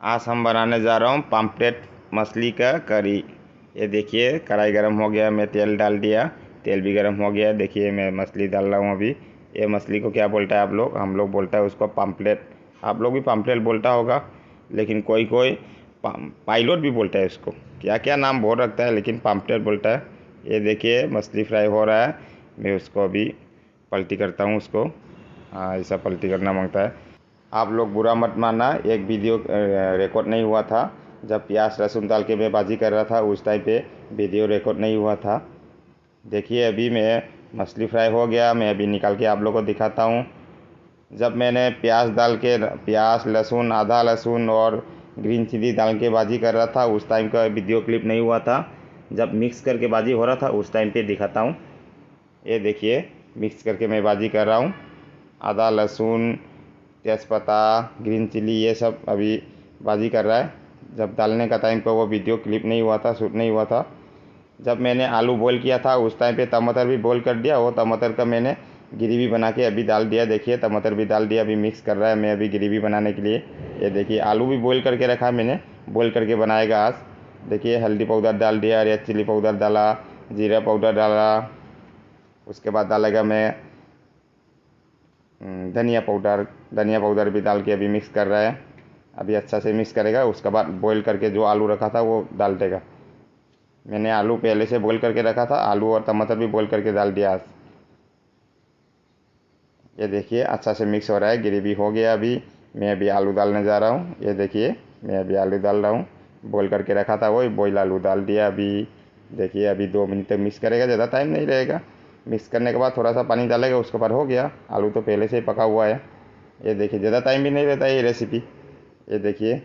आज हम बनाने जा रहा हूँ पाम्पलेट मछली का करी। ये देखिए कढ़ाई गर्म हो गया, मैं तेल डाल दिया, तेल भी गर्म हो गया। देखिए मैं मछली डाल रहा हूँ अभी। ये मछली को क्या बोलता है आप लोग? हम लोग बोलता है उसको पाम्पलेट। आप लोग भी पाम्पलेट बोलता होगा, लेकिन कोई कोई पाइलोट भी बोलता है उसको। क्या क्या नाम बहुत रखता है, लेकिन पाम्पलेट बोलता है। ये देखिए मछली फ्राई हो रहा है, मैं उसको अभी पलटी करता हूँ उसको। हाँ, ऐसा पलटी करना मांगता है। आप लोग बुरा मत मानना, एक वीडियो रिकॉर्ड नहीं हुआ था। जब प्याज लहसुन डाल के मैं भाजी कर रहा था उस टाइम पे वीडियो रिकॉर्ड नहीं हुआ था। देखिए अभी मैं मछली फ्राई हो गया, मैं अभी निकाल के आप लोगों को दिखाता हूँ। जब मैंने प्याज डाल के प्याज लहसुन आधा लहसुन और ग्रीन चिली डाल के भाजी कर रहा था उस टाइम का वीडियो क्लिप नहीं हुआ था। जब मिक्स करके भाजी हो रहा था उस टाइम पे दिखाता हूँ। ये देखिए मिक्स करके मैं भाजी कर रहा हूँ। आधा लहसुन तेज़पत्ता ग्रीन चिली ये सब अभी भाजी कर रहा है। जब डालने का टाइम पर वो वीडियो क्लिप नहीं हुआ था, शूट नहीं हुआ था। जब मैंने आलू बॉईल किया था उस टाइम पे टमाटर भी बॉईल कर दिया। वो टमाटर का मैंने ग्रेवी बना के अभी डाल दिया। देखिए टमाटर भी डाल दिया, अभी मिक्स कर रहा है मैं अभी ग्रेवी बनाने के लिए। ये देखिए आलू भी बॉईल करके रखा मैंने, बॉईल करके बनाएगा आज। देखिए हल्दी पाउडर डाल दिया, रेड चिली पाउडर डाला, जीरा पाउडर डाला। उसके बाद डालेगा मैं धनिया पाउडर भी डाल के अभी मिक्स कर रहा है। अभी अच्छा से मिक्स करेगा, उसके बाद बॉईल करके जो आलू रखा था वो डाल देगा। मैंने आलू पहले से बॉईल करके रखा था, आलू और टमाटर भी बॉईल करके डाल दिया आज। ये देखिए अच्छा से मिक्स हो रहा है, ग्रेवी हो गया। अभी मैं अभी आलू डालने जा रहा हूँ। ये देखिए मैं अभी आलू डाल रहा हूँ, बॉईल करके रखा था वही बॉईल आलू डाल दिया अभी। देखिए अभी 2 मिनट तक मिक्स करेगा, ज़्यादा टाइम नहीं रहेगा। मिक्स करने के बाद थोड़ा सा पानी डालेगा, उसके बाद हो गया। आलू तो पहले से ही पका हुआ है। ये देखिए ज़्यादा टाइम भी नहीं रहता है ये रेसिपी। ये देखिए,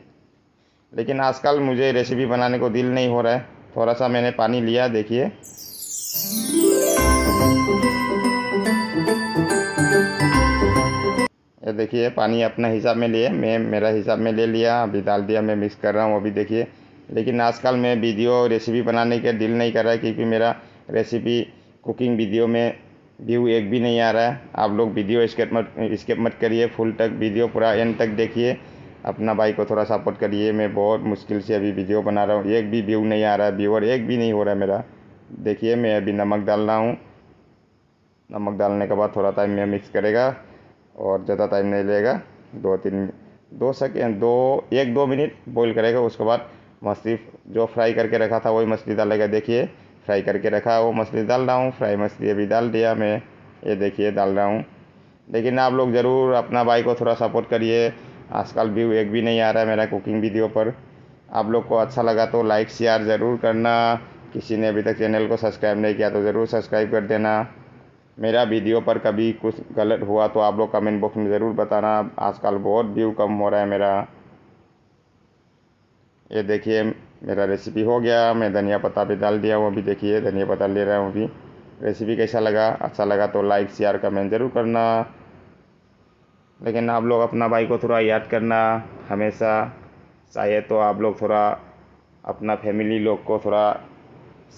लेकिन आजकल मुझे रेसिपी बनाने को दिल नहीं हो रहा है। थोड़ा सा मैंने पानी लिया, देखिए ये देखिए पानी अपना हिसाब में लिए, मैं मेरा हिसाब में ले लिया, अभी डाल दिया, मैं मिक्स कर रहा हूँ अभी। देखिए लेकिन आजकल मैं वीडियो रेसिपी बनाने के दिल नहीं कर रहा है, क्योंकि मेरा रेसिपी कुकिंग वीडियो में व्यू एक भी नहीं आ रहा है। आप लोग वीडियो स्किप मत करिए, फुल तक वीडियो पूरा एंड तक देखिए। अपना भाई को थोड़ा सपोर्ट करिए। मैं बहुत मुश्किल से अभी वीडियो बना रहा हूँ, एक भी व्यू नहीं आ रहा है, व्यूअर एक भी नहीं हो रहा है मेरा। देखिए मैं अभी नमक डाल रहा हूँ। नमक डालने के बाद थोड़ा टाइम में मिक्स करेगा और ज़्यादा टाइम नहीं लगेगा। 1-2 मिनट बॉईल करेगा। उसके बाद मछली जो फ्राई करके रखा था वही मछली डालेगा। देखिए फ्राई करके रखा वो मछली डाल रहा हूँ, फ्राई मछली अभी डाल दिया मैं। ये देखिए डाल रहा हूँ। लेकिन आप लोग ज़रूर अपना भाई को थोड़ा सपोर्ट करिए। आजकल व्यू एक भी नहीं आ रहा है मेरा कुकिंग वीडियो पर। आप लोग को अच्छा लगा तो लाइक शेयर ज़रूर करना। किसी ने अभी तक चैनल को सब्सक्राइब नहीं किया तो ज़रूर सब्सक्राइब कर देना। मेरा वीडियो पर कभी कुछ गलत हुआ तो आप लोग कमेंट बॉक्स में ज़रूर बताना। आजकल बहुत व्यू कम हो रहा है मेरा। ये देखिए मेरा रेसिपी हो गया, मैं धनिया पत्ता भी डाल दिया हूँ अभी। देखिए धनिया पत्ता ले रहा हूँ अभी। रेसिपी कैसा लगा? अच्छा लगा तो लाइक शेयर कमेंट ज़रूर करना। लेकिन आप लोग अपना भाई को थोड़ा याद करना हमेशा। चाहे तो आप लोग थोड़ा अपना फैमिली लोग को थोड़ा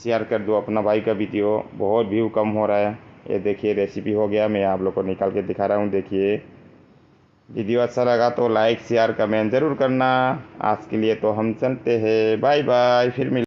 शेयर कर दो अपना भाई का वीडियो, बहुत व्यू कम हो रहा है। ये देखिए रेसिपी हो गया, मैं आप लोग को निकाल के दिखा रहा हूँ। देखिए वीडियो अच्छा लगा तो लाइक शेयर कमेंट ज़रूर करना। आज के लिए तो हम चलते हैं, बाय बाय, फिर मिल